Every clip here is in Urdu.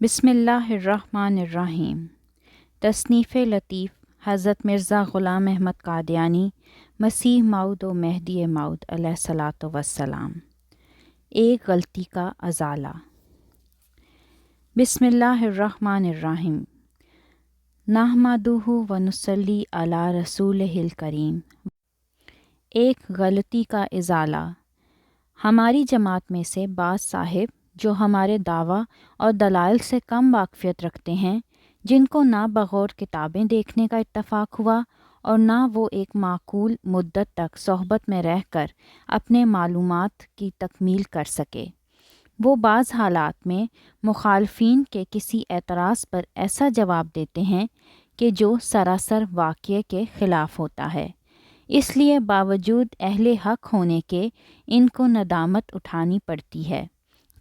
بسم اللہ الرحمن الرحیم۔ تصنیف لطیف حضرت مرزا غلام احمد قادیانی مسیح موعود و مہدی موعود علیہ الصلاۃ والسلام۔ ایک غلطی کا ازالہ۔ بسم اللہ الرحمن الرحیم۔ نحمدہ و نصلی علی رسولہ الکریم۔ ایک غلطی کا ازالہ۔ ہماری جماعت میں سے بعض صاحب جو ہمارے دعویٰ اور دلائل سے کم واقفیت رکھتے ہیں، جن کو نہ بغور کتابیں دیکھنے کا اتفاق ہوا اور نہ وہ ایک معقول مدت تک صحبت میں رہ کر اپنے معلومات کی تکمیل کر سکے، وہ بعض حالات میں مخالفین کے کسی اعتراض پر ایسا جواب دیتے ہیں کہ جو سراسر واقعے کے خلاف ہوتا ہے۔ اس لیے باوجود اہل حق ہونے کے ان کو ندامت اٹھانی پڑتی ہے۔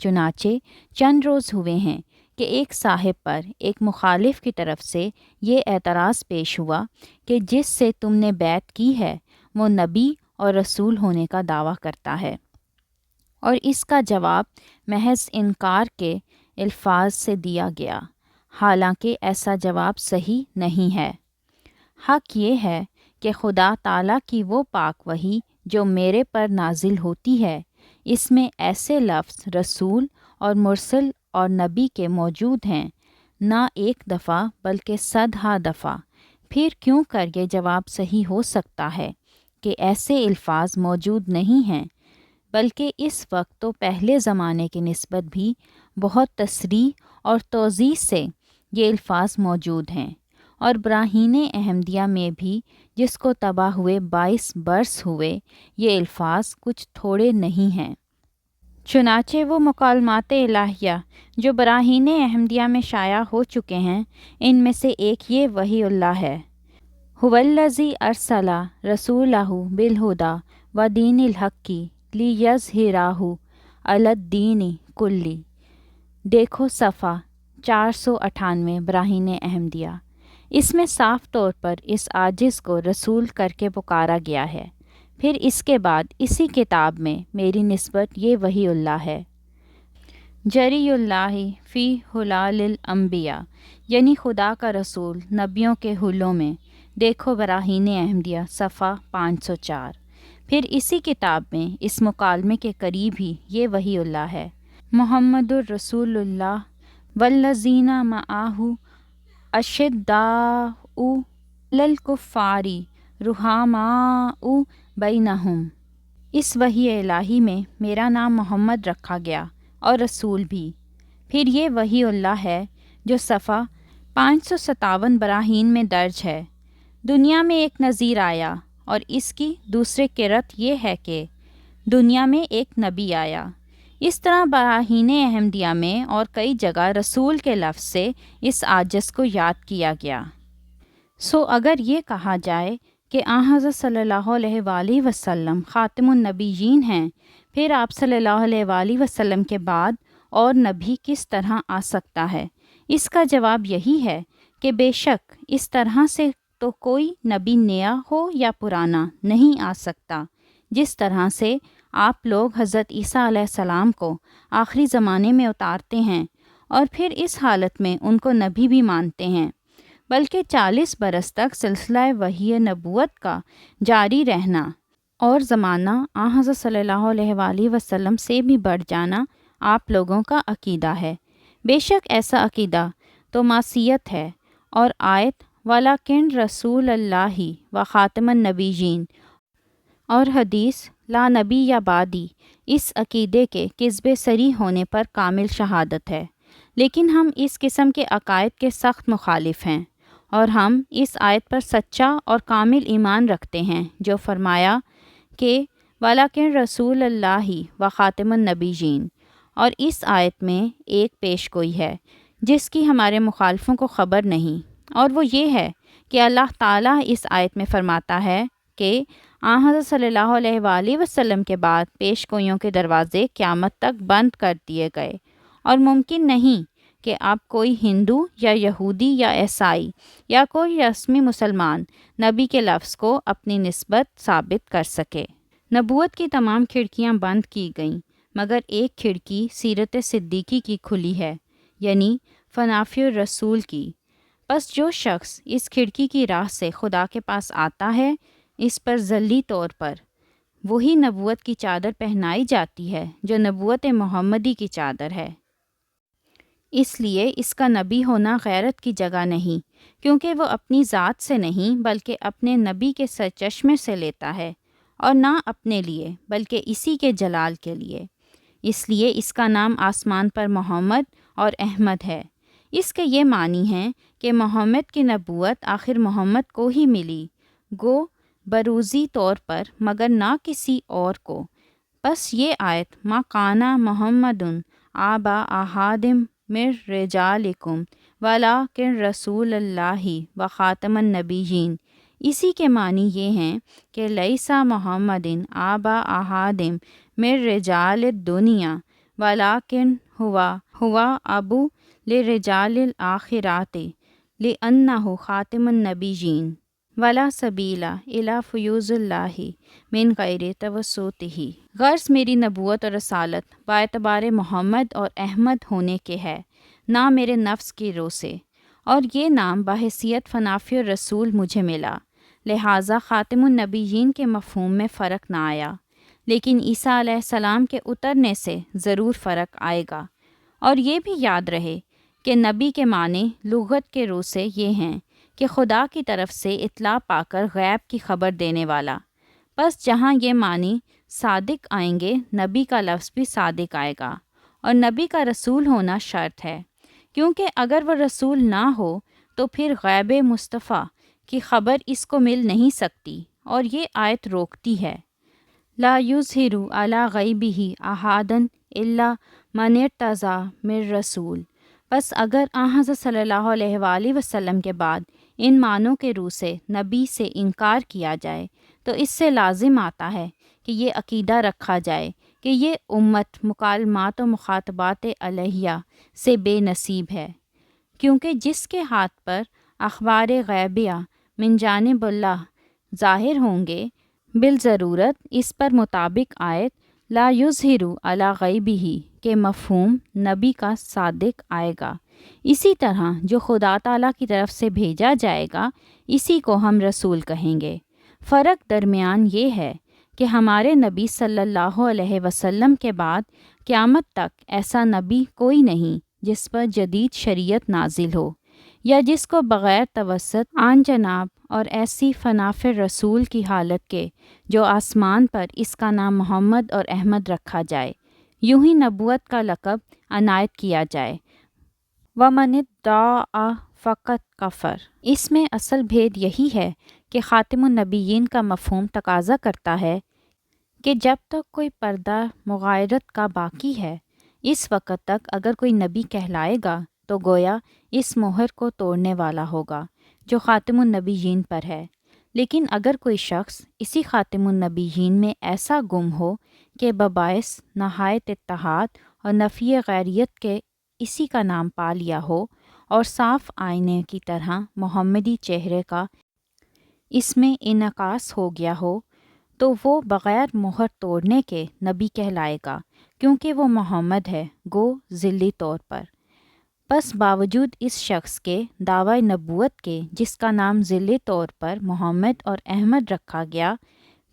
چنانچہ چند روز ہوئے ہیں کہ ایک صاحب پر ایک مخالف کی طرف سے یہ اعتراض پیش ہوا کہ جس سے تم نے بیعت کی ہے وہ نبی اور رسول ہونے کا دعویٰ کرتا ہے، اور اس کا جواب محض انکار کے الفاظ سے دیا گیا، حالانکہ ایسا جواب صحیح نہیں ہے۔ حق یہ ہے کہ خدا تعالیٰ کی وہ پاک وحی جو میرے پر نازل ہوتی ہے، اس میں ایسے لفظ رسول اور مرسل اور نبی کے موجود ہیں، نہ ایک دفعہ بلکہ صدہا دفعہ۔ پھر کیوں کر یہ جواب صحیح ہو سکتا ہے کہ ایسے الفاظ موجود نہیں ہیں، بلکہ اس وقت تو پہلے زمانے کی نسبت بھی بہت تصریح اور توضیح سے یہ الفاظ موجود ہیں، اور براہین احمدیہ میں بھی جس کو تباہ ہوئے 22 برس ہوئے، یہ الفاظ کچھ تھوڑے نہیں ہیں۔ چنانچہ وہ مکالمات الہیہ جو براہین احمدیہ میں شائع ہو چکے ہیں، ان میں سے ایک یہ وحی اللہ ہے، هو الذی ارسل رسولہ بالہدی ودین الحق لیظہرہ علی الدین کلہ۔ دیکھو صفحہ 498 براہین احمدیہ۔ اس میں صاف طور پر اس عاجز کو رسول کر کے پکارا گیا ہے۔ پھر اس کے بعد اسی کتاب میں میری نسبت یہ وحی اللہ ہے، جری اللہ فی حلال الانبیاء، یعنی خدا کا رسول نبیوں کے حلوں میں۔ دیکھو براہین احمدیہ صفحہ 504۔ پھر اسی کتاب میں اس مکالمے کے قریب ہی یہ وحی اللہ ہے، محمد الرسول اللہ والذین معہ اشداء علی الکفار رحماء بینہم۔ اس وحی الہی میں میرا نام محمد رکھا گیا اور رسول بھی۔ پھر یہ وحی اللہ ہے جو صفحہ 557 براہین میں درج ہے۔ دنیا میں ایک نذیر آیا، اور اس کی دوسرے قرت یہ ہے کہ دنیا میں ایک نبی آیا۔ اس طرح براہین احمدیہ میں اور کئی جگہ رسول کے لفظ سے اس عاجز کو یاد کیا گیا۔ سو اگر یہ کہا جائے کہ آن حضرت صلی اللہ علیہ وآلہ وسلم خاتم النبیین ہیں، پھر آپ صلی اللہ علیہ وآلہ وسلم کے بعد اور نبی کس طرح آ سکتا ہے؟ اس کا جواب یہی ہے کہ بے شک اس طرح سے تو کوئی نبی نیا ہو یا پرانا نہیں آ سکتا، جس طرح سے آپ لوگ حضرت عیسیٰ علیہ السلام کو آخری زمانے میں اتارتے ہیں اور پھر اس حالت میں ان کو نبی بھی مانتے ہیں، بلکہ 40 برس تک سلسلہ وحی نبوت کا جاری رہنا اور زمانہ آن حضرت صلی اللہ علیہ وآلہ وسلم سے بھی بڑھ جانا آپ لوگوں کا عقیدہ ہے۔ بے شک ایسا عقیدہ تو معصیت ہے، اور آیت وَلَکِن رسول اللہ و خاتم النبیین اور حدیث لا نبی یا بعدی اس عقیدے کے کذب صریح ہونے پر کامل شہادت ہے۔ لیکن ہم اس قسم کے عقائد کے سخت مخالف ہیں، اور ہم اس آیت پر سچا اور کامل ایمان رکھتے ہیں جو فرمایا کہ وَلَکِن رسول اللہ و خاتم النبیین، اور اس آیت میں ایک پیش گوئی ہے جس کی ہمارے مخالفوں کو خبر نہیں، اور وہ یہ ہے کہ اللہ تعالیٰ اس آیت میں فرماتا ہے کہ آن حضرت صلی اللہ علیہ وآلہ وسلم کے بعد پیش گوئیوں کے دروازے قیامت تک بند کر دیے گئے، اور ممکن نہیں کہ آپ کوئی ہندو یا یہودی یا عیسائی یا کوئی رسمی مسلمان نبی کے لفظ کو اپنی نسبت ثابت کر سکے۔ نبوت کی تمام کھڑکیاں بند کی گئیں، مگر ایک کھڑکی سیرت صدیقی کی کھلی ہے، یعنی فنافی الرسول کی۔ پس جو شخص اس کھڑکی کی راہ سے خدا کے پاس آتا ہے، اس پر ذلی طور پر وہی نبوت کی چادر پہنائی جاتی ہے جو نبوت محمدی کی چادر ہے۔ اس لیے اس کا نبی ہونا غیرت کی جگہ نہیں، کیونکہ وہ اپنی ذات سے نہیں بلکہ اپنے نبی کے سرچشمے سے لیتا ہے، اور نہ اپنے لیے بلکہ اسی کے جلال کے لیے۔ اس لیے اس کا نام آسمان پر محمد اور احمد ہے۔ اس کے یہ معنی ہیں کہ محمد کی نبوت آخر محمد کو ہی ملی، گو بروزی طور پر مگر نہ کسی اور کو۔ پس یہ آیت ما کانا محمدٌ آبا احد من رجالکم ولکن رسول اللہ و خاتم النبیین، اسی کے معنی یہ ہیں کہ لیسا محمد آبا احد من رجال الدنیا ولکن ہوا ابو لرجال الآخرات لأنہ خاتم النبیین ولا سبیل الی فیوض اللہ من غیر توسطہ۔ غرض میری نبوت اور رسالت باعتبار محمد اور احمد ہونے کے ہے، نہ میرے نفس کی رو سے، اور یہ نام بحیثیت فنافی الرسول مجھے ملا، لہٰذا خاتم النبیین کے مفہوم میں فرق نہ آیا، لیکن عیسیٰ علیہ السلام کے اترنے سے ضرور فرق آئے گا۔ اور یہ بھی یاد رہے کہ نبی کے معنی لغت کے رو سے یہ ہیں کہ خدا کی طرف سے اطلاع پا کر غیب کی خبر دینے والا۔ پس جہاں یہ معنی صادق آئیں گے، نبی کا لفظ بھی صادق آئے گا، اور نبی کا رسول ہونا شرط ہے، کیونکہ اگر وہ رسول نہ ہو تو پھر غیب مصطفیٰ کی خبر اس کو مل نہیں سکتی، اور یہ آیت روکتی ہے لا یظہر علی غیبہ احدا الا من ارتضی من رسول۔ بس اگر حضرت صلی اللہ علیہ وآلہ وسلم کے بعد ان معنوں کے رو سے نبی سے انکار کیا جائے تو اس سے لازم آتا ہے کہ یہ عقیدہ رکھا جائے کہ یہ امت مکالمات و مخاطبات الہیہ سے بے نصیب ہے، کیونکہ جس کے ہاتھ پر اخبار غیبیہ من جانب اللہ ظاہر ہوں گے، بالضرورت اس پر مطابق آیت لا یظہر علی غیبہ کے مفہوم نبی کا صادق آئے گا۔ اسی طرح جو خدا تعالیٰ کی طرف سے بھیجا جائے گا اسی کو ہم رسول کہیں گے۔ فرق درمیان یہ ہے کہ ہمارے نبی صلی اللہ علیہ وسلم کے بعد قیامت تک ایسا نبی کوئی نہیں جس پر جدید شریعت نازل ہو، یا جس کو بغیر توسط آن جناب اور ایسی فناف رسول کی حالت کے جو آسمان پر اس کا نام محمد اور احمد رکھا جائے، یوں ہی نبوت کا لقب عنایت کیا جائے۔ وَمَنِ ادَّعَا فَقَدْ کَفَرَ۔ اس میں اصل بھید یہی ہے کہ خاتم النبیین کا مفہوم تقاضا کرتا ہے کہ جب تک کوئی پردہ مغایرت کا باقی ہے، اس وقت تک اگر کوئی نبی کہلائے گا تو گویا اس مہر کو توڑنے والا ہوگا جو خاتم النبیین پر ہے۔ لیکن اگر کوئی شخص اسی خاتم النبیین میں ایسا گم ہو کہ بباعث نہایت اتحاد اور نفی غیریت کے اسی کا نام پا لیا ہو اور صاف آئینے کی طرح محمدی چہرے کا اس میں انعکاس ہو گیا ہو، تو وہ بغیر مہر توڑنے کے نبی کہلائے گا، کیونکہ وہ محمد ہے، گو ذلی طور پر۔ بس باوجود اس شخص کے دعوی نبوت کے جس کا نام ذلی طور پر محمد اور احمد رکھا گیا،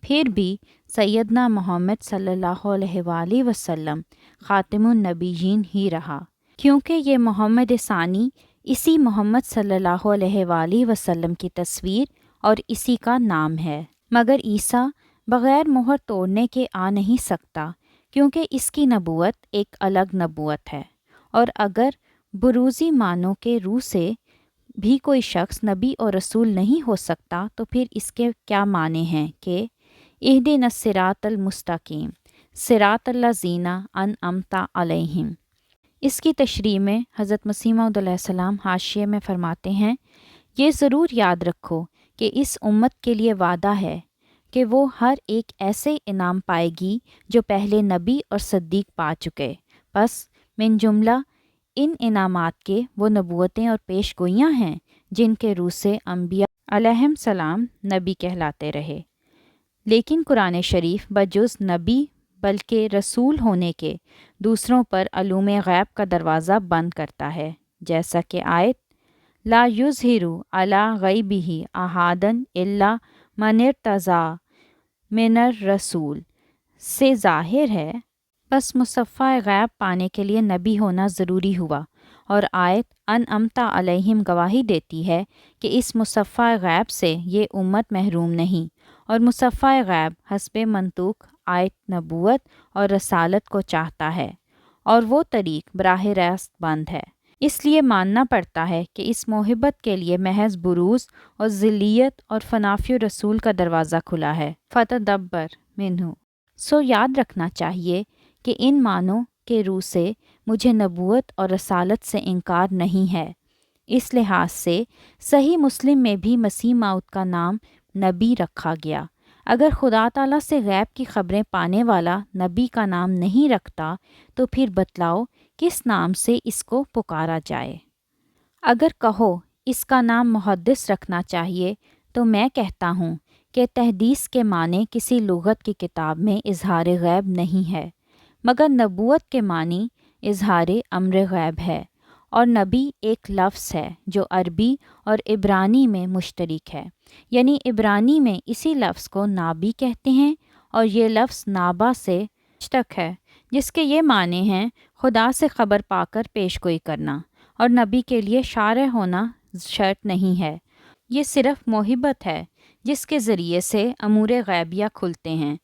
پھر بھی سیدنا محمد صلی اللہ علیہ وآلہ وسلم خاتم النبیین ہی رہا، کیونکہ یہ محمد ثانی اسی محمد صلی اللہ علیہ وآلہ وسلم کی تصویر اور اسی کا نام ہے۔ مگر عیسیٰ بغیر مہر توڑنے کے آ نہیں سکتا، کیونکہ اس کی نبوت ایک الگ نبوت ہے، اور اگر بروزی معنوں کے روح سے بھی کوئی شخص نبی اور رسول نہیں ہو سکتا تو پھر اس کے کیا معنی ہیں کہ اہدنا الصراط المستقیم صراط الذین انعمت علیہم۔ اس کی تشریح میں حضرت مسیح موعود علیہ السلام حاشیے میں فرماتے ہیں، یہ ضرور یاد رکھو کہ اس امت کے لیے وعدہ ہے کہ وہ ہر ایک ایسے انعام پائے گی جو پہلے نبی اور صدیق پا چکے، پس من جملہ ان انعامات کے وہ نبوتیں اور پیش گوئیاں ہیں جن کے روح سے انبیاء علیہم السلام نبی کہلاتے رہے۔ لیکن قرآن شریف بجز نبی بلکہ رسول ہونے کے دوسروں پر علوم غیب کا دروازہ بند کرتا ہے، جیسا کہ آیت لا یظہروا علی غیبہ احدا الا من ارتضی من الرسول سے ظاہر ہے، بس مصفہ غیب پانے کے لیے نبی ہونا ضروری ہوا، اور آیت انعمتا علیہم گواہی دیتی ہے کہ اس مصفہ غیب سے یہ امت محروم نہیں، اور مصفہ غیب حسب منطوق آیت نبوت اور رسالت کو چاہتا ہے، اور وہ طریق براہ راست بند ہے۔ اس لیے ماننا پڑتا ہے کہ اس محبت کے لیے محض بروز اور ذلیت اور فنافی رسول کا دروازہ کھلا ہے، فتدبر منہ۔ سو یاد رکھنا چاہیے کہ ان معنوں کے روح سے مجھے نبوت اور رسالت سے انکار نہیں ہے۔ اس لحاظ سے صحیح مسلم میں بھی مسیح موعود کا نام نبی رکھا گیا۔ اگر خدا تعالیٰ سے غیب کی خبریں پانے والا نبی کا نام نہیں رکھتا تو پھر بتلاؤ کس نام سے اس کو پکارا جائے؟ اگر کہو اس کا نام محدث رکھنا چاہیے تو میں کہتا ہوں کہ تحدیث کے معنی کسی لغت کی کتاب میں اظہار غیب نہیں ہے، مگر نبوت کے معنی اظہار امر غیب ہے، اور نبی ایک لفظ ہے جو عربی اور عبرانی میں مشترک ہے، یعنی عبرانی میں اسی لفظ کو نابی کہتے ہیں، اور یہ لفظ نابا سے مشتق ہے جس کے یہ معنی ہیں خدا سے خبر پا کر پیش گوئی کرنا، اور نبی کے لیے شارع ہونا شرط نہیں ہے، یہ صرف محبت ہے جس کے ذریعے سے امور غیبیہ کھلتے ہیں۔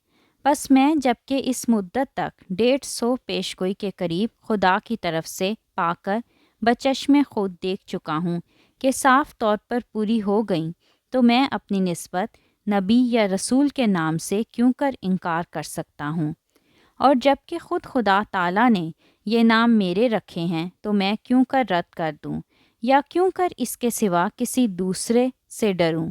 بس میں جبکہ اس مدت تک 150 پیش گوئی کے قریب خدا کی طرف سے پا کر بچشم خود دیکھ چکا ہوں کہ صاف طور پر پوری ہو گئیں، تو میں اپنی نسبت نبی یا رسول کے نام سے کیوں کر انکار کر سکتا ہوں؟ اور جب کہ خود خدا تعالیٰ نے یہ نام میرے رکھے ہیں تو میں کیوں کر رد کر دوں یا کیوں کر اس کے سوا کسی دوسرے سے ڈروں؟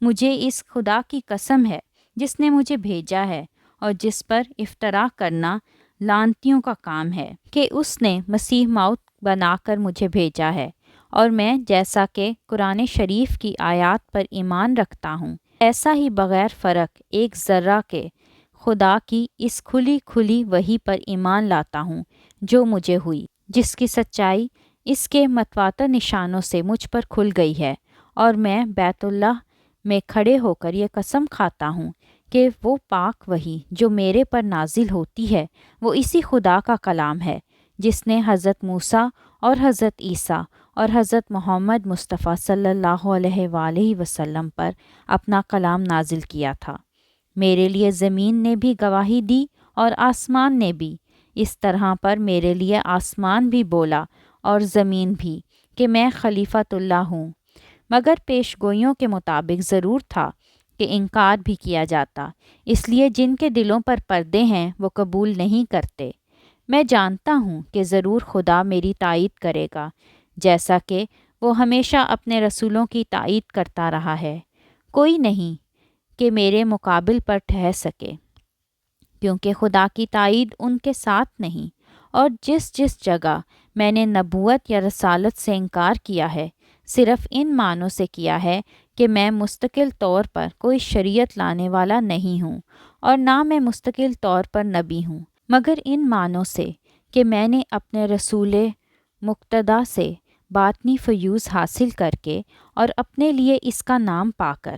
مجھے اس خدا کی قسم ہے جس نے مجھے بھیجا ہے اور جس پر افطرا کرنا لعنتیوں کا کام ہے، کہ اس نے مسیح موعود بنا کر مجھے بھیجا ہے، اور میں جیسا کہ قرآن شریف کی آیات پر ایمان رکھتا ہوں ایسا ہی بغیر فرق ایک ذرہ کے خدا کی اس کھلی کھلی وحی پر ایمان لاتا ہوں جو مجھے ہوئی، جس کی سچائی اس کے متواتر نشانوں سے مجھ پر کھل گئی ہے، اور میں بیت اللہ میں کھڑے ہو کر یہ قسم کھاتا ہوں کہ وہ پاک وحی جو میرے پر نازل ہوتی ہے وہ اسی خدا کا کلام ہے جس نے حضرت موسیٰ اور حضرت عیسیٰ اور حضرت محمد مصطفیٰ صلی اللہ علیہ وآلہ وسلم پر اپنا کلام نازل کیا تھا۔ میرے لیے زمین نے بھی گواہی دی اور آسمان نے بھی، اس طرح پر میرے لیے آسمان بھی بولا اور زمین بھی کہ میں خلیفۃ اللہ ہوں، مگر پیش گوئیوں کے مطابق ضرور تھا کہ انکار بھی کیا جاتا، اس لیے جن کے دلوں پر پردے ہیں وہ قبول نہیں کرتے۔ میں جانتا ہوں کہ ضرور خدا میری تائید کرے گا، جیسا کہ وہ ہمیشہ اپنے رسولوں کی تائید کرتا رہا ہے۔ کوئی نہیں کہ میرے مقابل پر ٹھہر سکے، کیونکہ خدا کی تائید ان کے ساتھ نہیں، اور جس جس جگہ میں نے نبوت یا رسالت سے انکار کیا ہے صرف ان معنوں سے کیا ہے کہ میں مستقل طور پر کوئی شریعت لانے والا نہیں ہوں، اور نہ میں مستقل طور پر نبی ہوں، مگر ان معنوں سے کہ میں نے اپنے رسول مقتدی سے باطنی فیوز حاصل کر کے اور اپنے لیے اس کا نام پا کر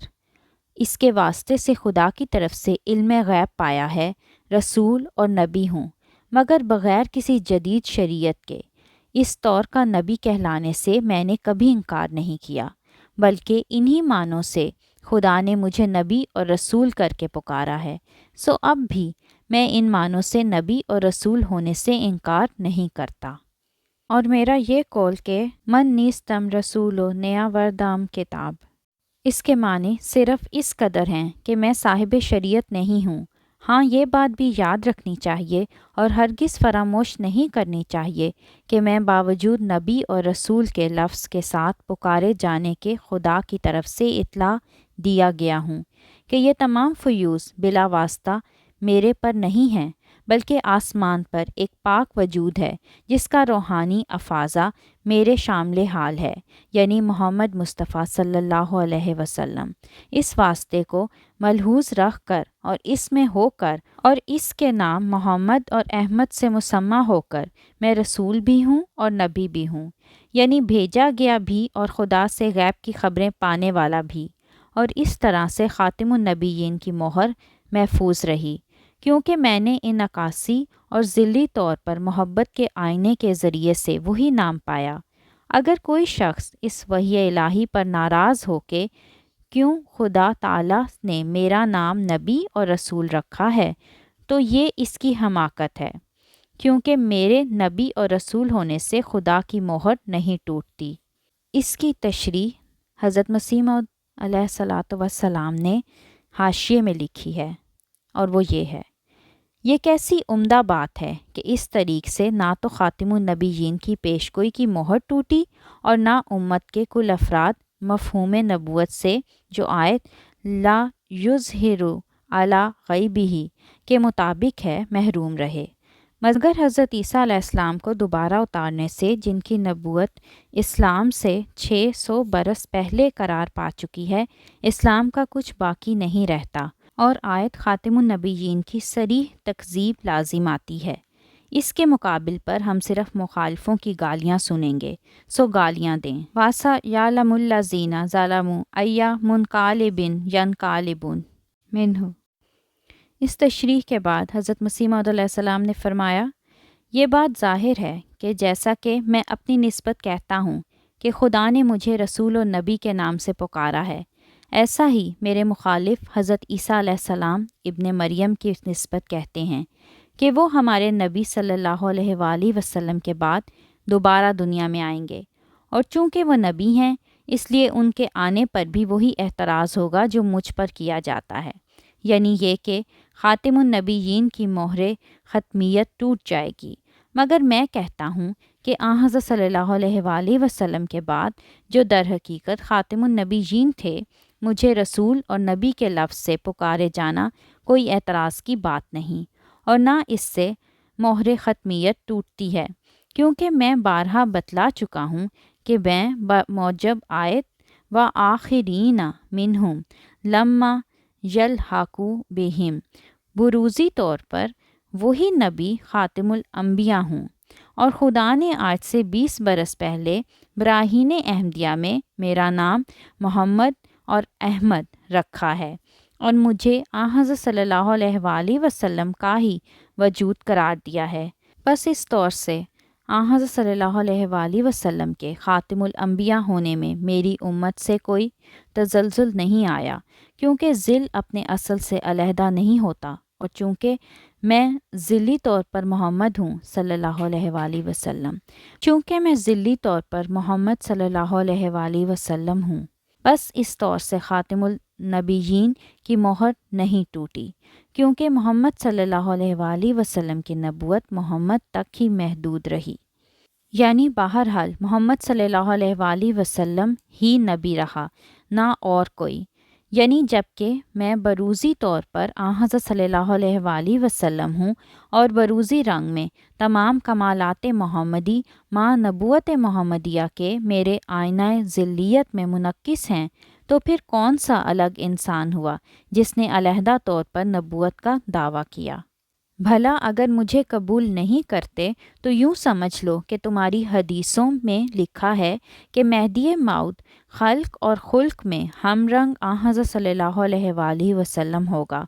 اس کے واسطے سے خدا کی طرف سے علم غیب پایا ہے، رسول اور نبی ہوں، مگر بغیر کسی جدید شریعت کے۔ اس طور کا نبی کہلانے سے میں نے کبھی انکار نہیں کیا، بلکہ انہی معنوں سے خدا نے مجھے نبی اور رسول کر کے پکارا ہے۔ سو اب بھی میں ان معنوں سے نبی اور رسول ہونے سے انکار نہیں کرتا، اور میرا یہ قول کہ من نیستم رسول و نیا وردام کتاب، اس کے معنی صرف اس قدر ہیں کہ میں صاحب شریعت نہیں ہوں۔ ہاں یہ بات بھی یاد رکھنی چاہیے اور ہرگز فراموش نہیں کرنی چاہیے کہ میں باوجود نبی اور رسول کے لفظ کے ساتھ پکارے جانے کے خدا کی طرف سے اطلاع دیا گیا ہوں کہ یہ تمام فیوز بلا واسطہ میرے پر نہیں ہیں، بلکہ آسمان پر ایک پاک وجود ہے جس کا روحانی افاضہ میرے شامل حال ہے، یعنی محمد مصطفیٰ صلی اللہ علیہ وسلم۔ اس واسطے کو ملحوظ رکھ کر اور اس میں ہو کر اور اس کے نام محمد اور احمد سے مسمى ہو کر میں رسول بھی ہوں اور نبی بھی ہوں۔ یعنی بھیجا گیا بھی اور خدا سے غیب کی خبریں پانے والا بھی، اور اس طرح سے خاتم النبیین کی مہر محفوظ رہی، کیونکہ میں نے ان عکاسی اور ذلی طور پر محبت کے آئینے کے ذریعے سے وہی نام پایا۔ اگر کوئی شخص اس وحی الہی پر ناراض ہو کہ کیوں خدا تعالیٰ نے میرا نام نبی اور رسول رکھا ہے، تو یہ اس کی حماقت ہے، کیونکہ میرے نبی اور رسول ہونے سے خدا کی مہر نہیں ٹوٹتی۔ اس کی تشریح حضرت مسیح موعود علیہ الصلاۃ والسلام نے حاشیے میں لکھی ہے، اور وہ یہ ہے: یہ کیسی عمدہ بات ہے کہ اس طریق سے نہ تو خاتم النبیین کی پیشگوئی کی مہر ٹوٹی اور نہ امت کے کل افراد مفہوم نبوت سے جو آیت لا یظہر علی غیبہ کے مطابق ہے محروم رہے، مگر حضرت عیسیٰ علیہ السلام کو دوبارہ اتارنے سے جن کی نبوت اسلام سے 600 برس پہلے قرار پا چکی ہے، اسلام کا کچھ باقی نہیں رہتا اور آیت خاتم النبیین کی صریح تکذیب لازم آتی ہے۔ اس کے مقابل پر ہم صرف مخالفوں کی گالیاں سنیں گے، سو گالیاں دیں۔ واسا یعلم الذین ظلموا ای منقلب ینقلبون منہ۔ اس تشریح کے بعد حضرت مسیح موعود علیہ السلام نے فرمایا: یہ بات ظاہر ہے کہ جیسا کہ میں اپنی نسبت کہتا ہوں کہ خدا نے مجھے رسول و نبی کے نام سے پکارا ہے، ایسا ہی میرے مخالف حضرت عیسیٰ علیہ السلام ابن مریم کی نسبت کہتے ہیں کہ وہ ہمارے نبی صلی اللہ علیہ وآلہ وسلم کے بعد دوبارہ دنیا میں آئیں گے، اور چونکہ وہ نبی ہیں اس لیے ان کے آنے پر بھی وہی اعتراض ہوگا جو مجھ پر کیا جاتا ہے، یعنی یہ کہ خاتم النبیین کی مہر ختمیت ٹوٹ جائے گی۔ مگر میں کہتا ہوں کہ آن حضرت صلی اللہ علیہ وآلہ وسلم کے بعد جو در حقیقت خاتم النبیین تھے، مجھے رسول اور نبی کے لفظ سے پکارے جانا کوئی اعتراض کی بات نہیں، اور نہ اس سے مہر ختمیت ٹوٹتی ہے، کیونکہ میں بارہا بتلا چکا ہوں کہ میں بموجب آیت وآخرین منہم لما یلحقوا بہم بروزی طور پر وہی نبی خاتم الانبیاء ہوں، اور خدا نے آج سے 20 برس پہلے براہین احمدیہ میں میرا نام محمد اور احمد رکھا ہے، اور مجھے آن حضرت صلی اللہ علیہ وآلہ وسلم کا ہی وجود قرار دیا ہے۔ بس اس طور سے آن حضرت صلی اللہ علیہ وآلہ وسلم کے خاتم الانبیاء ہونے میں میری امت سے کوئی تزلزل نہیں آیا، کیونکہ ذل اپنے اصل سے علیحدہ نہیں ہوتا، اور چونکہ میں ذلی طور پر محمد ہوں صلی اللہ علیہ وآلہ وسلم، چونکہ میں ذلی طور پر محمد صلی اللہ علیہ وآلہ وسلم ہوں، بس اس طور سے خاتم النبیین کی مہر نہیں ٹوٹی، کیونکہ محمد صلی اللہ علیہ وآلہ وسلم کی نبوت محمد تک ہی محدود رہی، یعنی بہرحال محمد صلی اللہ علیہ وآلہ وسلم ہی نبی رہا، نہ اور کوئی، یعنی جبکہ میں بروزی طور پر آن حضرت صلی اللہ علیہ وآلہ وسلم ہوں اور بروزی رنگ میں تمام کمالات محمدی مع نبوت محمدیہ کے میرے آئینہ ذلیت میں منعکس ہیں، تو پھر کون سا الگ انسان ہوا جس نے علیحدہ طور پر نبوت کا دعویٰ کیا؟ بھلا اگر مجھے قبول نہیں کرتے تو یوں سمجھ لو کہ تمہاری حدیثوں میں لکھا ہے کہ مہدی موعود خلق اور خلق میں ہم رنگ آن حضرت صلی اللہ علیہ وآلہ وسلم ہوگا،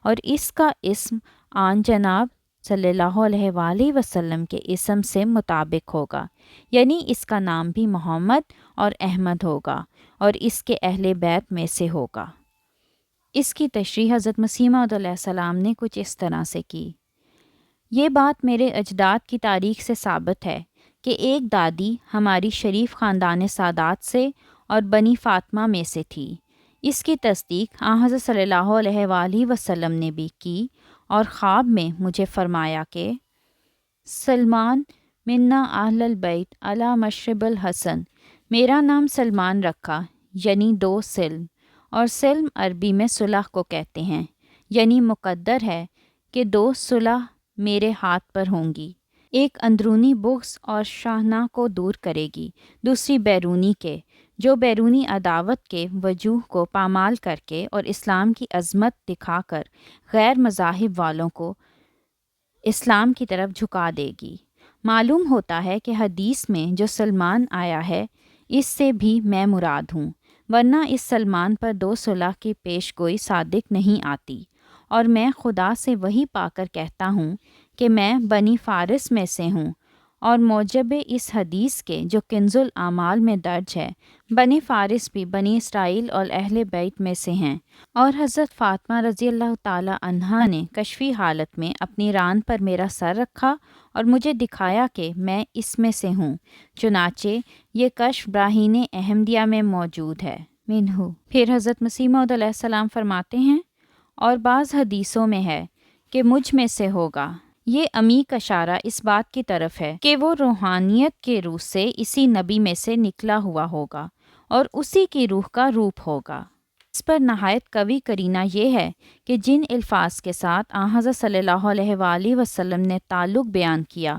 اور اس کا اسم آن جناب صلی اللہ علیہ وآلہ وسلم کے اسم سے مطابق ہوگا، یعنی اس کا نام بھی محمد اور احمد ہوگا، اور اس کے اہل بیت میں سے ہوگا۔ اس کی تشریح حضرت مسیح موعود علیہ السلام نے کچھ اس طرح سے کی: یہ بات میرے اجداد کی تاریخ سے ثابت ہے کہ ایک دادی ہماری شریف خاندان سادات سے اور بنی فاطمہ میں سے تھی۔ اس کی تصدیق آن حضرت صلی اللہ علیہ وآلہ وسلم نے بھی کی، اور خواب میں مجھے فرمایا کہ سلمان منا اہل البیت علی مشرب الحسن، میرا نام سلمان رکھا، یعنی 2 سلم، اور سلم عربی میں صلح کو کہتے ہیں، یعنی مقدر ہے کہ 2 صلح میرے ہاتھ پر ہوں گی، ایک اندرونی بغض اور شاہنہ کو دور کرے گی، دوسری بیرونی کے، جو بیرونی عداوت کے وجوہ کو پامال کر کے اور اسلام کی عظمت دکھا کر غیر مذاہب والوں کو اسلام کی طرف جھکا دے گی۔ معلوم ہوتا ہے کہ حدیث میں جو سلمان آیا ہے اس سے بھی میں مراد ہوں، ورنہ اس سلمان پر 2 صلح کی پیش گوئی صادق نہیں آتی، اور میں خدا سے وہی پا کر کہتا ہوں کہ میں بنی فارس میں سے ہوں، اور موجب اس حدیث کے جو کنز الاعمال میں درج ہے بنی فارس بھی بنی اسرائیل اور اہل بیت میں سے ہیں، اور حضرت فاطمہ رضی اللہ تعالی عنہا نے کشفی حالت میں اپنی ران پر میرا سر رکھا اور مجھے دکھایا کہ میں اس میں سے ہوں، چنانچہ یہ کشف براہین احمدیہ میں موجود ہے منہو۔ پھر حضرت مسیح موعود علیہ السلام فرماتے ہیں اور بعض حدیثوں میں ہے کہ مجھ میں سے ہوگا۔ یہ عمیق اشارہ اس بات کی طرف ہے کہ وہ روحانیت کے روح سے اسی نبی میں سے نکلا ہوا ہوگا اور اسی کی روح کا روپ ہوگا۔ اس پر نہایت قوی قرینہ یہ ہے کہ جن الفاظ کے ساتھ حضرت صلی اللہ علیہ وآلہ وسلم نے تعلق بیان کیا،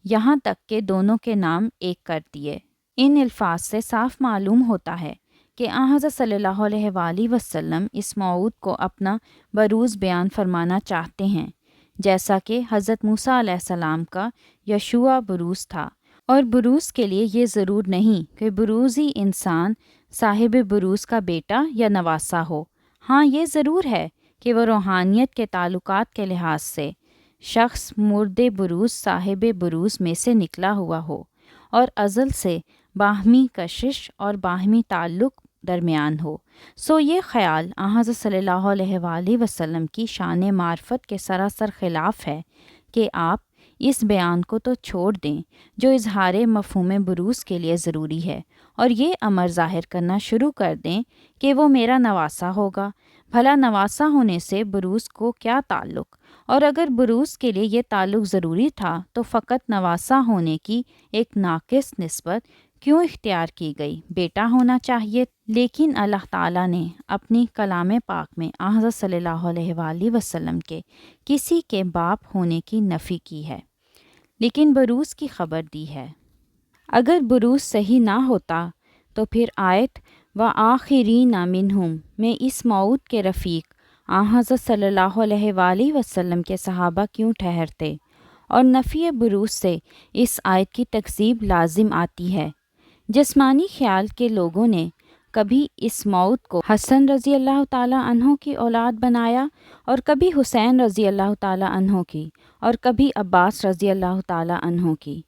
یہاں تک کہ دونوں کے نام ایک کر دیے، ان الفاظ سے صاف معلوم ہوتا ہے کہ حضرت صلی اللہ علیہ وآلہ وسلم اس موعود کو اپنا بروز بیان فرمانا چاہتے ہیں، جیسا کہ حضرت موسیٰ علیہ السلام کا یشوع بروز تھا، اور بروز کے لیے یہ ضرور نہیں کہ بروزی انسان صاحب بروز کا بیٹا یا نواسا ہو، ہاں یہ ضرور ہے کہ وہ روحانیت کے تعلقات کے لحاظ سے شخص مرد بروز صاحب بروز میں سے نکلا ہوا ہو اور ازل سے باہمی کشش اور باہمی تعلق درمیان ہو۔ سو یہ خیال حضرت صلی اللہ علیہ وآلہ وسلم کی شان معرفت کے سراسر خلاف ہے کہ آپ اس بیان کو تو چھوڑ دیں جو اظہار مفہوم بروز کے لیے ضروری ہے، اور یہ امر ظاہر کرنا شروع کر دیں کہ وہ میرا نواسا ہوگا۔ بھلا نواسا ہونے سے بروز کو کیا تعلق؟ اور اگر بروز کے لیے یہ تعلق ضروری تھا تو فقط نواسا ہونے کی ایک ناقص نسبت کیوں اختیار کی گئی؟ بیٹا ہونا چاہیے۔ لیکن اللہ تعالیٰ نے اپنی کلام پاک میں حضرت صلی اللہ علیہ وآلہ وسلم کے کسی کے باپ ہونے کی نفی کی ہے، لیکن بروز کی خبر دی ہے۔ اگر بروز صحیح نہ ہوتا تو پھر آیت وآخرین منہم میں اس موعود کے رفیق حضرت صلی اللہ علیہ وآلہ وسلم کے صحابہ کیوں ٹھہرتے، اور نفی بروز سے اس آیت کی تکذیب لازم آتی ہے۔ جسمانی خیال کے لوگوں نے کبھی اس موعود کو حسن رضی اللہ تعالی عنہ کی اولاد بنایا، اور کبھی حسین رضی اللہ تعالی عنہ کی، اور کبھی عباس رضی اللہ تعالی عنہ کی،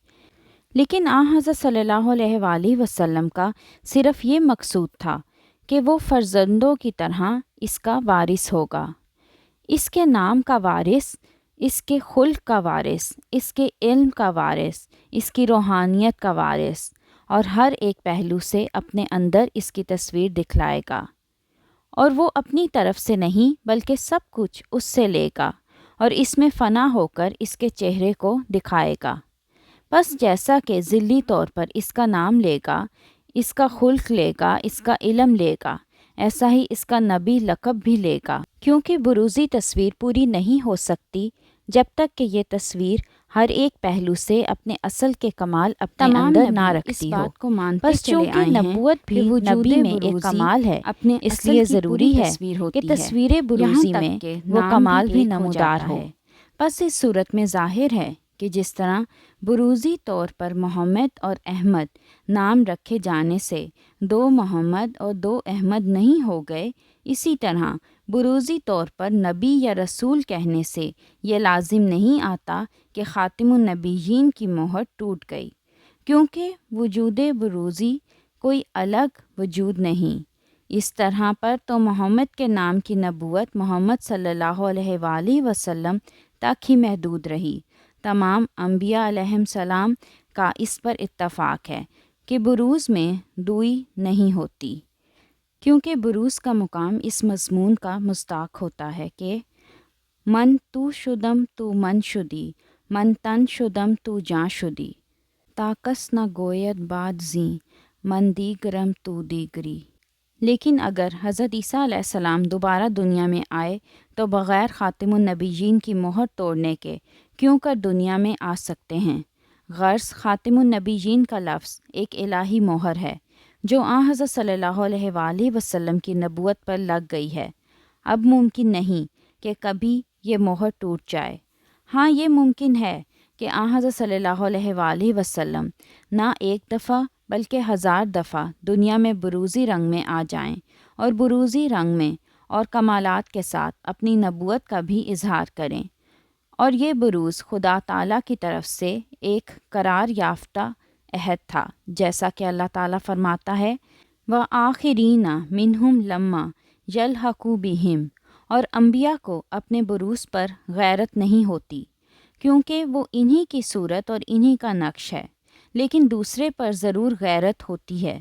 لیکن حضرت صلی اللہ علیہ وآلہ وسلم کا صرف یہ مقصود تھا کہ وہ فرزندوں کی طرح اس کا وارث ہوگا، اس کے نام کا وارث، اس کے خلق کا وارث، اس کے علم کا وارث، اس کی روحانیت کا وارث، اور ہر ایک پہلو سے اپنے اندر اس کی تصویر دکھلائے گا، اور وہ اپنی طرف سے نہیں بلکہ سب کچھ اس سے لے گا اور اس میں فنا ہو کر اس کے چہرے کو دکھائے گا۔ بس جیسا کہ ذلی طور پر اس کا نام لے گا، اس کا خلق لے گا، اس کا علم لے گا، ایسا ہی اس کا نبی لقب بھی لے گا، کیونکہ بروزی تصویر پوری نہیں ہو سکتی جب تک کہ یہ تصویر ہر ایک پہلو سے اپنے اصل کے کمال اپنے اندر نہ رکھتی ہو۔ بات کو مانتے بس چلے چونکہ آئے ہیں نبوت بھی نبی میں ایک کمال ہے، اپنے اس لیے ضروری ہے کہ تصویر بروزی میں وہ کمال بھی نمودار ہو۔ بس اس صورت میں ظاہر ہے کہ جس طرح بروزی طور پر محمد اور احمد نام رکھے جانے سے 2 محمد اور 2 احمد نہیں ہو گئے، اسی طرح بروزی طور پر نبی یا رسول کہنے سے یہ لازم نہیں آتا کہ خاتم النبیین کی مہر ٹوٹ گئی، کیونکہ وجود بروزی کوئی الگ وجود نہیں۔ اس طرح پر تو محمد کے نام کی نبوت محمد صلی اللہ علیہ وآلہ وسلم تک ہی محدود رہی۔ تمام انبیاء علیہم السلام کا اس پر اتفاق ہے کہ بروز میں دوئی نہیں ہوتی، کیونکہ بروز کا مقام اس مضمون کا مصداق ہوتا ہے کہ من تو شدم تو من شدی، من تن شدم تو جاں شدی، تا کس نہ گوید بعد زیں، من دیگرم تو دیگری۔ لیکن اگر حضرت عیسیٰ علیہ السلام دوبارہ دنیا میں آئے تو بغیر خاتم النبیین کی مہر توڑنے کے کیوں کر دنیا میں آ سکتے ہیں؟ غرض خاتم النبیین کا لفظ ایک الہی مہر ہے جو حضرت صلی اللہ علیہ وآلہ وسلم کی نبوت پر لگ گئی ہے۔ اب ممکن نہیں کہ کبھی یہ مہر ٹوٹ جائے۔ ہاں یہ ممکن ہے کہ آن حضرت صلی اللہ علیہ وآلہ وسلم نہ ایک دفعہ بلکہ 1000 دفعہ دنیا میں بروزی رنگ میں آ جائیں اور بروزی رنگ میں اور کمالات کے ساتھ اپنی نبوت کا بھی اظہار کریں، اور یہ بروز خدا تعالیٰ کی طرف سے ایک قرار یافتہ عہد تھا، جیسا کہ اللہ تعالیٰ فرماتا ہے وَآخِرِینَ مِنْہُمْ لَمَّا یلحقوا بِہِم، اور انبیاء کو اپنے بروز پر غیرت نہیں ہوتی کیونکہ وہ انہی کی صورت اور انہی کا نقش ہے، لیکن دوسرے پر ضرور غیرت ہوتی ہے۔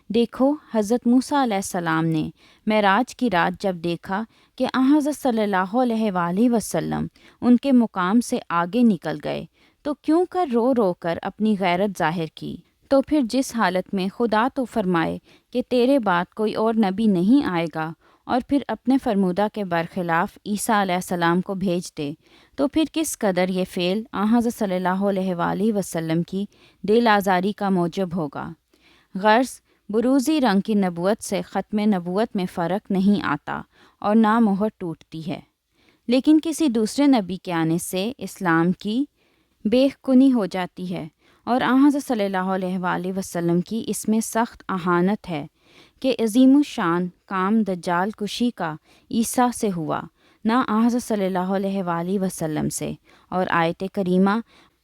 دیکھو حضرت موسیٰ علیہ السلام نے معراج کی رات جب دیکھا کہ آن حضرت صلی اللہ علیہ وآلہ وسلم ان کے مقام سے آگے نکل گئے تو کیوں کر رو رو کر اپنی غیرت ظاہر کی؟ تو پھر جس حالت میں خدا تو فرمائے کہ تیرے بعد کوئی اور نبی نہیں آئے گا اور پھر اپنے فرمودہ کے برخلاف عیسیٰ علیہ السلام کو بھیج دے، تو پھر کس قدر یہ فعل آن حضرت صلی اللہ علیہ وآلہ وسلم کی دل آزاری کا موجب ہوگا۔ غرض بروزی رنگ کی نبوت سے ختم نبوت میں فرق نہیں آتا اور نہ مہر ٹوٹتی ہے، لیکن کسی دوسرے نبی کے آنے سے اسلام کی بے کنی ہو جاتی ہے، اور آن حضرت صلی اللہ علیہ وآلہ وسلم کی اس میں سخت اہانت ہے کہ عظیم الشان کام دجال کشی کا عیسیٰ سے ہوا، نہ آن حضرت صلی اللہ علیہ وآلہ وسلم سے، اور آیت کریمہ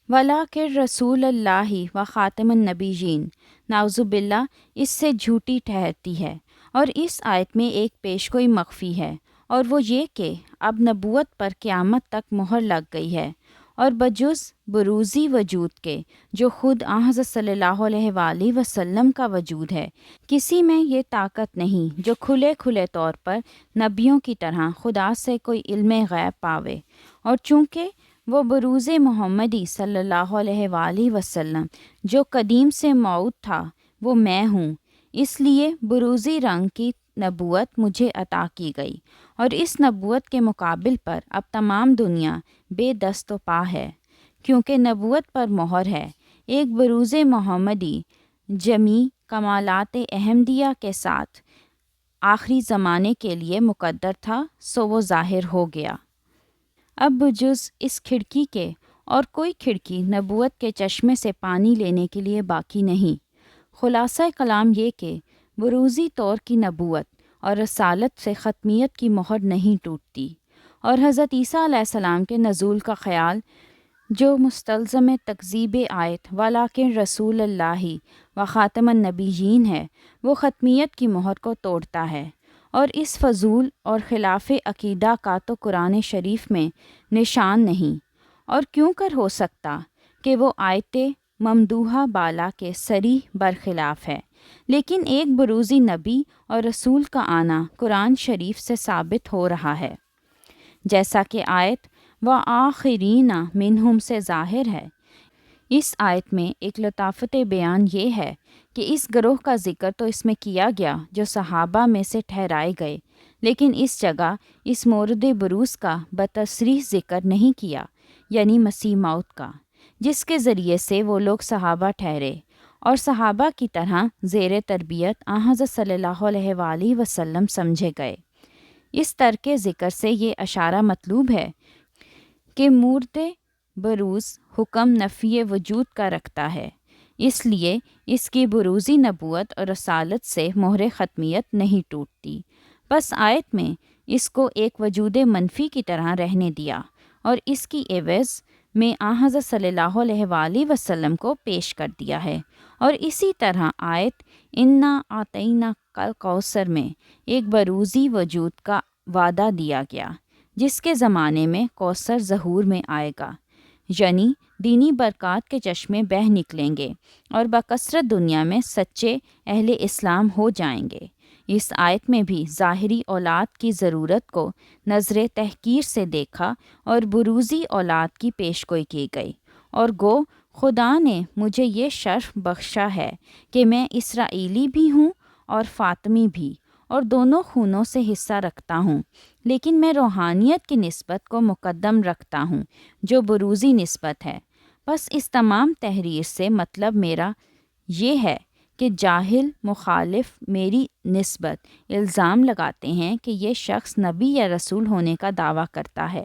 وَلَٰكِن رسول اللہ و خاتم النبیین نعوذ باللہ اس سے جھوٹی ٹھہرتی ہے، اور اس آیت میں ایک پیشگوئی مخفی ہے، اور وہ یہ کہ اب نبوت پر قیامت تک مہر لگ گئی ہے، اور بجز بروزی وجود کے جو خود آن حضرت صلی اللہ علیہ وآلہ وسلم کا وجود ہے، کسی میں یہ طاقت نہیں جو کھلے کھلے طور پر نبیوں کی طرح خدا سے کوئی علم غیب پاوے، اور چونکہ وہ بروز محمدی صلی اللہ علیہ وآلہ وسلم جو قدیم سے موعود تھا وہ میں ہوں، اس لیے بروزی رنگ کی نبوت مجھے عطا کی گئی، اور اس نبوت کے مقابل پر اب تمام دنیا بے دست و پا ہے، کیونکہ نبوت پر مہر ہے ایک بروز محمدی جمی کمالات احمدیہ کے ساتھ آخری زمانے کے لیے مقدر تھا، سو وہ ظاہر ہو گیا۔ اب بجز اس کھڑکی کے اور کوئی کھڑکی نبوت کے چشمے سے پانی لینے کے لیے باقی نہیں۔ خلاصہ کلام یہ کہ بروزی طور کی نبوت اور رسالت سے ختمیت کی مہر نہیں ٹوٹتی، اور حضرت عیسیٰ علیہ السلام کے نزول کا خیال جو مستلزم تکذیب آیت وَلَٰكِن رسول اللہ و خاتم النبیین ہے، وہ ختمیت کی مہر کو توڑتا ہے، اور اس فضول اور خلاف عقیدہ کا تو قرآن شریف میں نشان نہیں، اور کیوں کر ہو سکتا کہ وہ آیت ممدوحہ بالا کے صریح برخلاف ہے، لیکن ایک بروزی نبی اور رسول کا آنا قرآن شریف سے ثابت ہو رہا ہے، جیسا کہ آیت وَآخِرِینَ مِنْہُم سے ظاہر ہے۔ اس آیت میں ایک لطافت بیان یہ ہے کہ اس گروہ کا ذکر تو اس میں کیا گیا جو صحابہ میں سے ٹھہرائے گئے، لیکن اس جگہ اس مورد بروز کا بتصریح ذکر نہیں کیا، یعنی مسیح موعود کا، جس کے ذریعے سے وہ لوگ صحابہ ٹھہرے اور صحابہ کی طرح زیر تربیت آن حضرت صلی اللہ علیہ وآلہ وسلم سمجھے گئے۔ اس ترک ذکر سے یہ اشارہ مطلوب ہے کہ مورد بروز حکم نفی وجود کا رکھتا ہے، اس لیے اس کی بروزی نبوت اور رسالت سے مہر ختمیت نہیں ٹوٹتی، بس آیت میں اس کو ایک وجود منفی کی طرح رہنے دیا اور اس کی عوض میں آن حضرت صلی اللہ علیہ وآلہ وسلم کو پیش کر دیا ہے، اور اسی طرح آیت انا اعطیناک الکوثر میں ایک بروزی وجود کا وعدہ دیا گیا جس کے زمانے میں کوثر ظہور میں آئے گا، یعنی دینی برکات کے چشمے بہہ نکلیں گے اور بکثرت دنیا میں سچے اہل اسلام ہو جائیں گے۔ اس آیت میں بھی ظاہری اولاد کی ضرورت کو نظر تحقیر سے دیکھا اور بروزی اولاد کی پیشگوئی کی گئی، اور گو خدا نے مجھے یہ شرف بخشا ہے کہ میں اسرائیلی بھی ہوں اور فاطمی بھی، اور دونوں خونوں سے حصہ رکھتا ہوں، لیکن میں روحانیت کی نسبت کو مقدم رکھتا ہوں جو بروزی نسبت ہے۔ بس اس تمام تحریر سے مطلب میرا یہ ہے کہ جاہل مخالف میری نسبت الزام لگاتے ہیں کہ یہ شخص نبی یا رسول ہونے کا دعویٰ کرتا ہے۔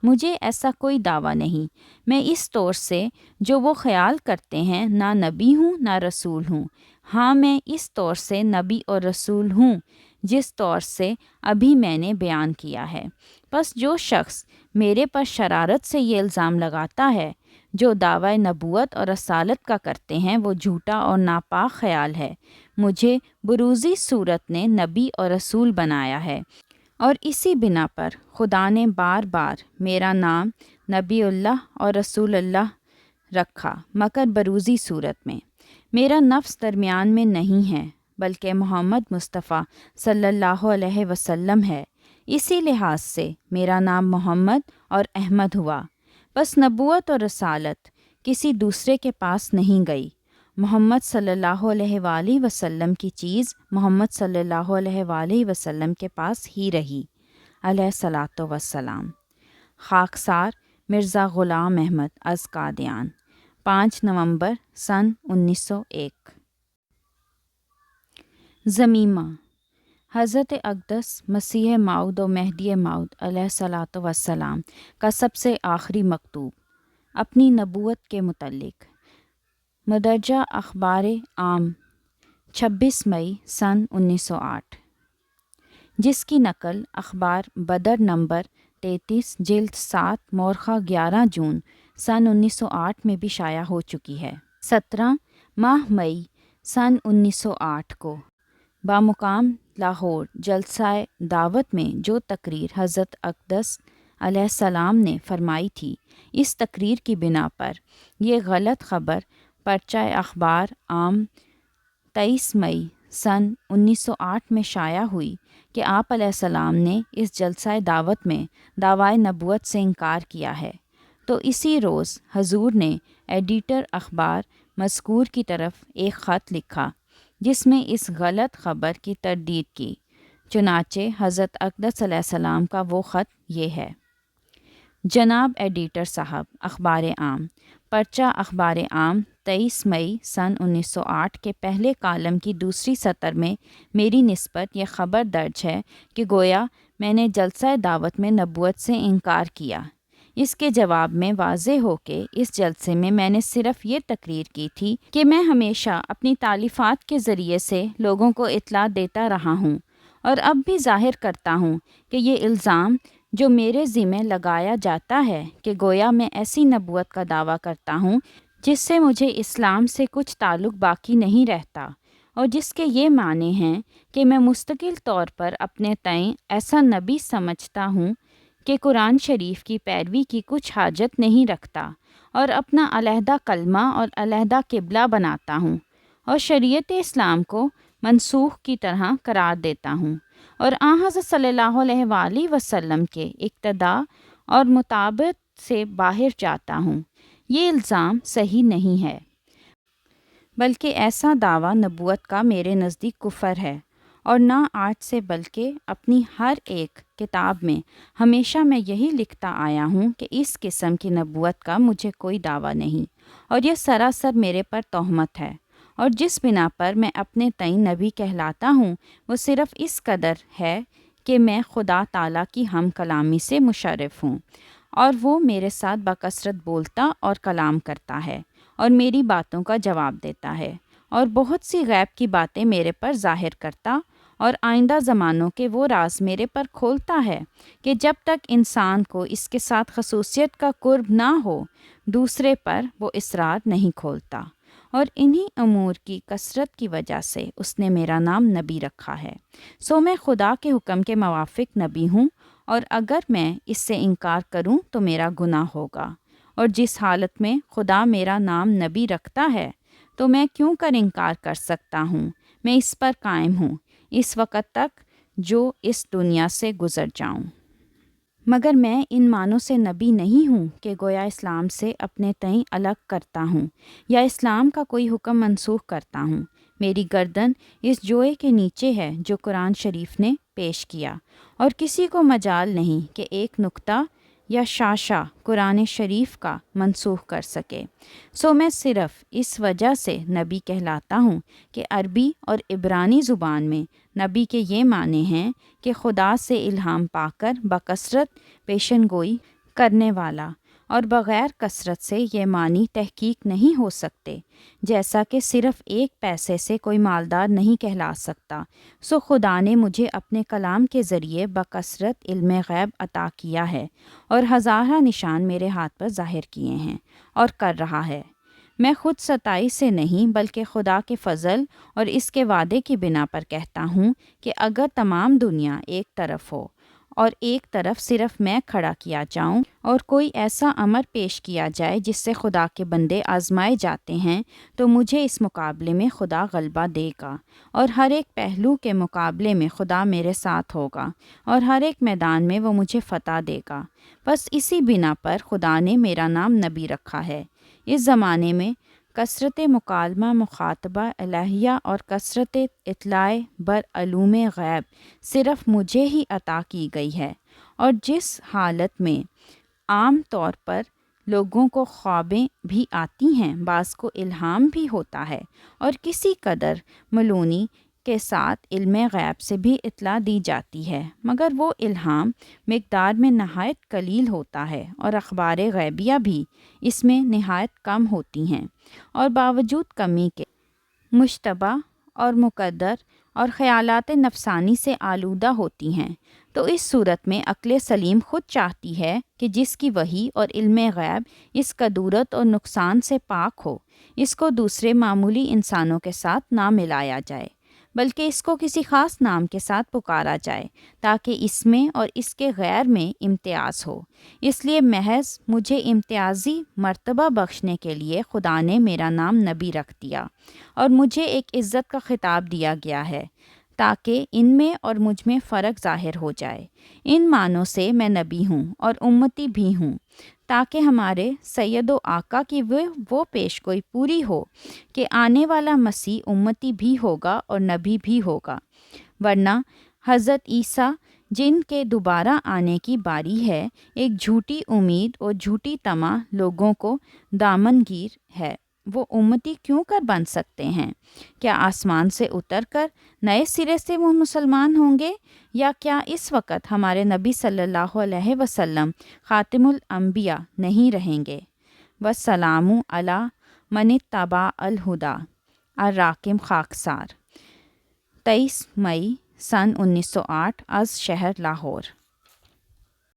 مجھے ایسا کوئی دعویٰ نہیں۔ میں اس طور سے جو وہ خیال کرتے ہیں نہ نبی ہوں نہ رسول ہوں۔ ہاں، میں اس طور سے نبی اور رسول ہوں جس طور سے ابھی میں نے بیان کیا ہے۔ بس جو شخص میرے پر شرارت سے یہ الزام لگاتا ہے جو دعویٰ نبوت اور رسالت کا کرتے ہیں وہ جھوٹا اور ناپاک خیال ہے۔ مجھے بروزی صورت نے نبی اور رسول بنایا ہے، اور اسی بنا پر خدا نے بار بار میرا نام نبی اللہ اور رسول اللہ رکھا، مگر بروزی صورت میں۔ میرا نفس درمیان میں نہیں ہے بلکہ محمد مصطفیٰ صلی اللہ علیہ وسلم ہے۔ اسی لحاظ سے میرا نام محمد اور احمد ہوا۔ بس نبوت اور رسالت کسی دوسرے کے پاس نہیں گئی۔ محمد صلی اللہ علیہ وآلہ وسلم کی چیز محمد صلی اللہ علیہ وآلہ وسلم کے پاس ہی رہی، علیہ الصلاۃ والسلام۔ خاکسار مرزا غلام احمد از قادیان، 5 نومبر سن 1901۔ ضمیمہ: حضرت اقدس مسیح موعود و مہدی موعود علیہ الصلاۃ والسلام کا سب سے آخری مکتوب اپنی نبوت کے متعلق، مدرجہ اخبار عام، 26 مئی سن 1908، جس کی نقل اخبار بدر نمبر 33 جلد 7 مورخہ 11 جون سن 1908 میں بھی شائع ہو چکی ہے۔ 17 ماہ مئی سن 1908 کو بامقام لاہور جلسہ دعوت میں جو تقریر حضرت اقدس علیہ السلام نے فرمائی تھی، اس تقریر کی بنا پر یہ غلط خبر پرچہ اخبار عام 23 مئی سن 1908 میں شائع ہوئی کہ آپ علیہ السلام نے اس جلسہ دعوت میں دعوی نبوت سے انکار کیا ہے، تو اسی روز حضور نے ایڈیٹر اخبار مذکور کی طرف ایک خط لکھا جس میں اس غلط خبر کی تردید کی۔ چنانچہ حضرت اقدس علیہ السلام کا وہ خط یہ ہے: جناب ایڈیٹر صاحب، اخبار عام، پرچہ اخبار عام 23 مئی سن 1908 کے پہلے کالم کی دوسری سطر میں میری نسبت یہ خبر درج ہے کہ گویا میں نے جلسہ دعوت میں نبوت سے انکار کیا۔ اس کے جواب میں واضح ہو کہ اس جلسے میں نے صرف یہ تقریر کی تھی کہ میں ہمیشہ اپنی تالیفات کے ذریعے سے لوگوں کو اطلاع دیتا رہا ہوں، اور اب بھی ظاہر کرتا ہوں کہ یہ الزام جو میرے ذمہ لگایا جاتا ہے کہ گویا میں ایسی نبوت کا دعویٰ کرتا ہوں جس سے مجھے اسلام سے کچھ تعلق باقی نہیں رہتا، اور جس کے یہ معنی ہیں کہ میں مستقل طور پر اپنے تئیں ایسا نبی سمجھتا ہوں کہ قرآن شریف کی پیروی کی کچھ حاجت نہیں رکھتا، اور اپنا علیحدہ کلمہ اور علیحدہ قبلہ بناتا ہوں، اور شریعت اسلام کو منسوخ کی طرح قرار دیتا ہوں، اور آن حضرت صلی اللہ علیہ وآلہ وسلم کے اقتداء اور مطابقت سے باہر جاتا ہوں۔ یہ الزام صحیح نہیں ہے، بلکہ ایسا دعویٰ نبوت کا میرے نزدیک کفر ہے، اور نہ آج سے بلکہ اپنی ہر ایک کتاب میں ہمیشہ میں یہی لکھتا آیا ہوں کہ اس قسم کی نبوت کا مجھے کوئی دعویٰ نہیں، اور یہ سراسر میرے پر تہمت ہے، اور جس بنا پر میں اپنے تئیں نبی کہلاتا ہوں وہ صرف اس قدر ہے کہ میں خدا تعالیٰ کی ہم کلامی سے مشرف ہوں، اور وہ میرے ساتھ بکثرت بولتا اور کلام کرتا ہے اور میری باتوں کا جواب دیتا ہے، اور بہت سی غیب کی باتیں میرے پر ظاہر کرتا اور آئندہ زمانوں کے وہ راز میرے پر کھولتا ہے کہ جب تک انسان کو اس کے ساتھ خصوصیت کا قرب نہ ہو دوسرے پر وہ اسرار نہیں کھولتا، اور انہی امور کی کثرت کی وجہ سے اس نے میرا نام نبی رکھا ہے۔ سو میں خدا کے حکم کے موافق نبی ہوں، اور اگر میں اس سے انکار کروں تو میرا گناہ ہوگا، اور جس حالت میں خدا میرا نام نبی رکھتا ہے تو میں کیوں کر انکار کر سکتا ہوں؟ میں اس پر قائم ہوں اس وقت تک جو اس دنیا سے گزر جاؤں۔ مگر میں ان معنوں سے نبی نہیں ہوں کہ گویا اسلام سے اپنے تئیں الگ کرتا ہوں یا اسلام کا کوئی حکم منسوخ کرتا ہوں۔ میری گردن اس جوئے کے نیچے ہے جو قرآن شریف نے پیش کیا، اور کسی کو مجال نہیں کہ ایک نقطہ یا شاشہ قرآن شریف کا منسوخ کر سکے۔ سو میں صرف اس وجہ سے نبی کہلاتا ہوں کہ عربی اور عبرانی زبان میں نبی کے یہ معنی ہیں کہ خدا سے الہام پا کر بکثرت پیشن گوئی کرنے والا، اور بغیر کثرت سے یہ معنی تحقیق نہیں ہو سکتے، جیسا کہ صرف ایک پیسے سے کوئی مالدار نہیں کہلا سکتا۔ سو خدا نے مجھے اپنے کلام کے ذریعے بکثرت علم غیب عطا کیا ہے، اور ہزارہ نشان میرے ہاتھ پر ظاہر کیے ہیں اور کر رہا ہے۔ میں خود ستائی سے نہیں بلکہ خدا کے فضل اور اس کے وعدے کی بنا پر کہتا ہوں کہ اگر تمام دنیا ایک طرف ہو اور ایک طرف صرف میں کھڑا کیا جاؤں اور کوئی ایسا امر پیش کیا جائے جس سے خدا کے بندے آزمائے جاتے ہیں، تو مجھے اس مقابلے میں خدا غلبہ دے گا، اور ہر ایک پہلو کے مقابلے میں خدا میرے ساتھ ہوگا، اور ہر ایک میدان میں وہ مجھے فتح دے گا۔ بس اسی بنا پر خدا نے میرا نام نبی رکھا ہے۔ اس زمانے میں کثرت مکالمہ مخاطبہ الہیہ اور کثرت اطلاع بر علوم غیب صرف مجھے ہی عطا کی گئی ہے، اور جس حالت میں عام طور پر لوگوں کو خوابیں بھی آتی ہیں، بعض کو الہام بھی ہوتا ہے، اور کسی قدر ملونی کے ساتھ علم غیب سے بھی اطلاع دی جاتی ہے، مگر وہ الہام مقدار میں نہایت قلیل ہوتا ہے، اور اخبار غیبیہ بھی اس میں نہایت کم ہوتی ہیں، اور باوجود کمی کے مشتبہ اور مقدر اور خیالات نفسانی سے آلودہ ہوتی ہیں۔ تو اس صورت میں عقل سلیم خود چاہتی ہے کہ جس کی وحی اور علم غیب اس کدورت اور نقصان سے پاک ہو، اس کو دوسرے معمولی انسانوں کے ساتھ نہ ملایا جائے، بلکہ اس کو کسی خاص نام کے ساتھ پکارا جائے تاکہ اس میں اور اس کے غیر میں امتیاز ہو۔ اس لیے محض مجھے امتیازی مرتبہ بخشنے کے لیے خدا نے میرا نام نبی رکھ دیا، اور مجھے ایک عزت کا خطاب دیا گیا ہے تاکہ ان میں اور مجھ میں فرق ظاہر ہو جائے۔ ان معنوں سے میں نبی ہوں اور امتی بھی ہوں، تاکہ ہمارے سید و آقا کی وہ پیش گوئی پوری ہو کہ آنے والا مسیح امتی بھی ہوگا اور نبی بھی ہوگا، ورنہ حضرت عیسیٰ جن کے دوبارہ آنے کی باری ہے، ایک جھوٹی امید اور جھوٹی طمع لوگوں کو دامن گیر ہے۔ وہ امتی کیوں کر بن سکتے ہیں؟ کیا آسمان سے اتر کر نئے سرے سے وہ مسلمان ہوں گے، یا کیا اس وقت ہمارے نبی صلی اللہ علیہ وسلم خاتم الانبیاء نہیں رہیں گے؟ والسلام علی من اتبع الہدی۔ الراکم خاکسار، 23 مئی سن 1908 از شہر لاہور۔